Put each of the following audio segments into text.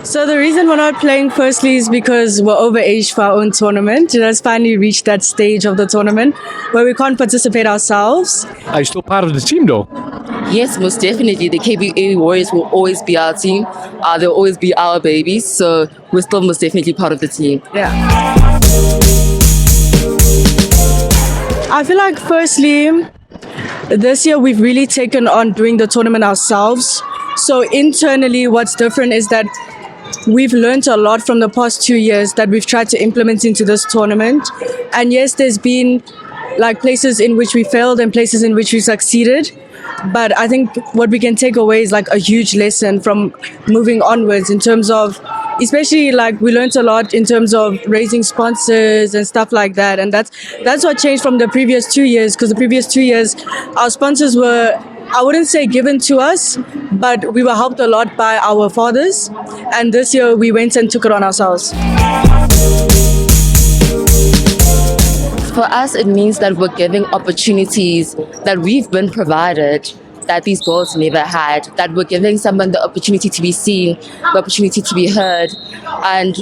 So the reason we're not playing firstly is because we're overaged for our own tournament. It has finally reached that stage of the tournament where we can't participate ourselves. Are you still part of the team though? Yes, most definitely. The KBA Warriors will always be our team. They'll always be our babies. So we're still most definitely part of the team. Yeah. I feel like firstly, this year we've really taken on doing the tournament ourselves. So internally, what's different is that we've learned a lot from the past 2 years that we've tried to implement into this tournament. And yes, there's been like places in which we failed and places in which we succeeded. But I think what we can take away is like a huge lesson from moving onwards in terms of, especially like we learned a lot in terms of raising sponsors and stuff like that. And that's what changed from the previous 2 years, because the previous 2 years, our sponsors were, I wouldn't say given to us, but we were helped a lot by our fathers. And this year we went and took it on ourselves. For us, it means that we're giving opportunities that we've been provided that these girls never had, that we're giving someone the opportunity to be seen, the opportunity to be heard, and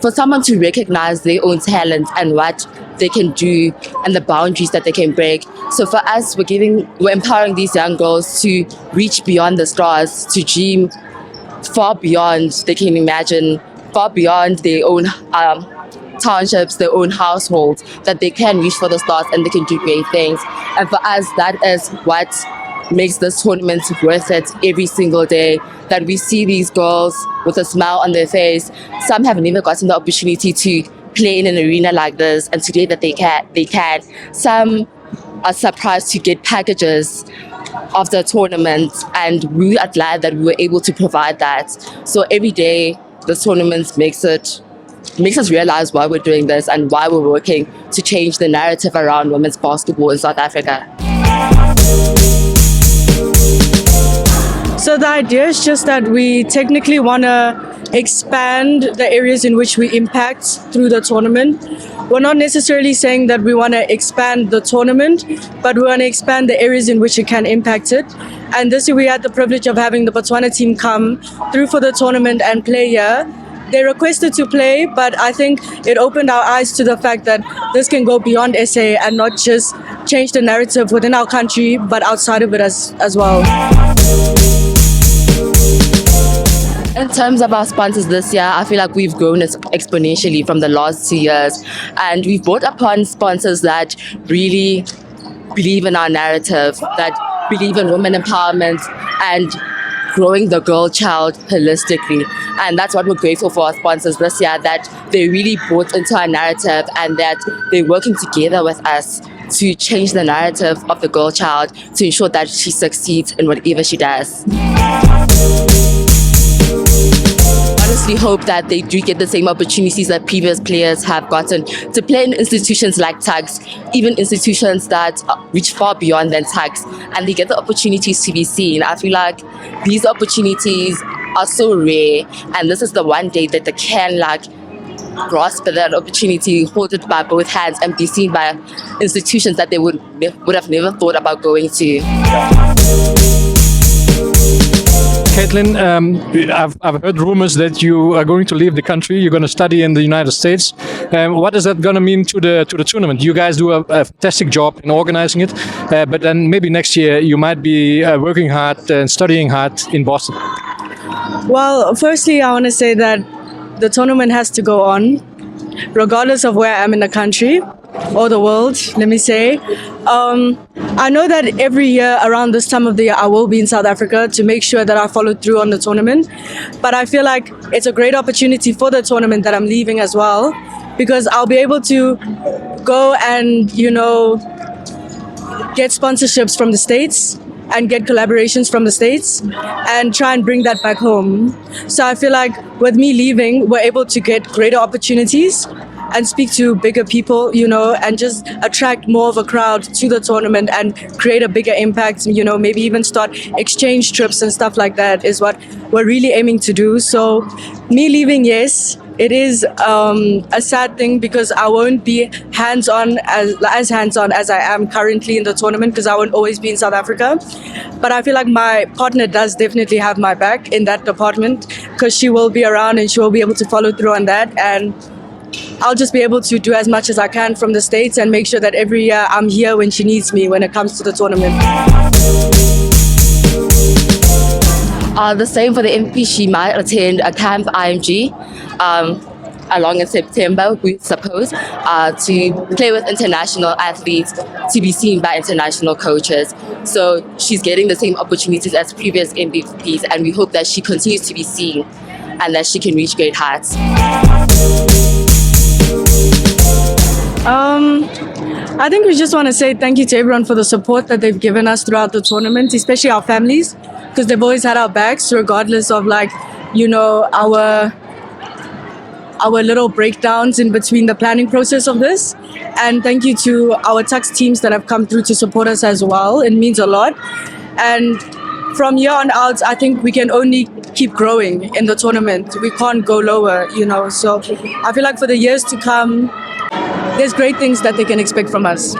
for someone to recognize their own talent and what they can do and the boundaries that they can break. So for us, we're empowering these young girls to reach beyond the stars, to dream far beyond they can imagine, far beyond their own townships, their own households, that they can reach for the stars and they can do great things. And for us, that is what makes this tournament worth it every single day, that we see these girls with a smile on their face. Some have never gotten the opportunity to play in an arena like this, and today that they can. Some are surprised to get packages of the tournament, and we are glad that we were able to provide that. So every day, this tournament makes us realize why we're doing this and why we're working to change the narrative around women's basketball in South Africa. So the idea is just that we technically want to expand the areas in which we impact through the tournament. We're not necessarily saying that we want to expand the tournament, but we want to expand the areas in which it can impact it. And this year we had the privilege of having the Botswana team come through for the tournament and play here. They requested to play, but I think it opened our eyes to the fact that this can go beyond SA and not just change the narrative within our country, but outside of it as well. In terms of our sponsors this year, I feel like we've grown exponentially from the last 2 years, and we've brought upon sponsors that really believe in our narrative, that believe in women empowerment and growing the girl child holistically. And that's what we're grateful for our sponsors this year, that they really bought into our narrative and that they're working together with us to change the narrative of the girl child to ensure that she succeeds in whatever she does. Honestly hope that they do get the same opportunities that previous players have gotten to play in institutions like Tugs, even institutions that reach far beyond than Tugs, and they get the opportunities to be seen. I feel like these opportunities are so rare, and this is the one day that they can grasp that opportunity, hold it by both hands, and be seen by institutions that they would have never thought about going to. Katelynne, I've heard rumors that you are going to leave the country. You're going to study in the United States. What is that going to mean to the tournament? You guys do a fantastic job in organizing it, but then maybe next year you might be working hard and studying hard in Boston. Well, firstly, I want to say that the tournament has to go on, regardless of where I am in the country or the world, let me say. I know that every year around this time of the year, I will be in South Africa to make sure that I follow through on the tournament. But I feel like it's a great opportunity for the tournament that I'm leaving as well, because I'll be able to go and, get sponsorships from the States and get collaborations from the States and try and bring that back home. So I feel like with me leaving, we're able to get greater opportunities and speak to bigger people, and just attract more of a crowd to the tournament and create a bigger impact, maybe even start exchange trips and stuff like that is what we're really aiming to do. So me leaving, yes, it is a sad thing because I won't be hands-on as hands-on as I am currently in the tournament because I won't always be in South Africa. But I feel like my partner does definitely have my back in that department because she will be around and she will be able to follow through on that. And I'll just be able to do as much as I can from the States and make sure that every year I'm here when she needs me when it comes to the tournament. The same for the MP. She might attend a camp IMG along in September, we suppose, to play with international athletes, to be seen by international coaches. So she's getting the same opportunities as previous MVPs, and we hope that she continues to be seen and that she can reach great heights. I think we just want to say thank you to everyone for the support that they've given us throughout the tournament, especially our families, because they've always had our backs regardless of our little breakdowns in between the planning process of this. And thank you to our tux teams that have come through to support us as well. It means a lot. And from here on out, I think we can only keep growing in the tournament. We can't go lower, So I feel like for the years to come, there's great things that they can expect from us.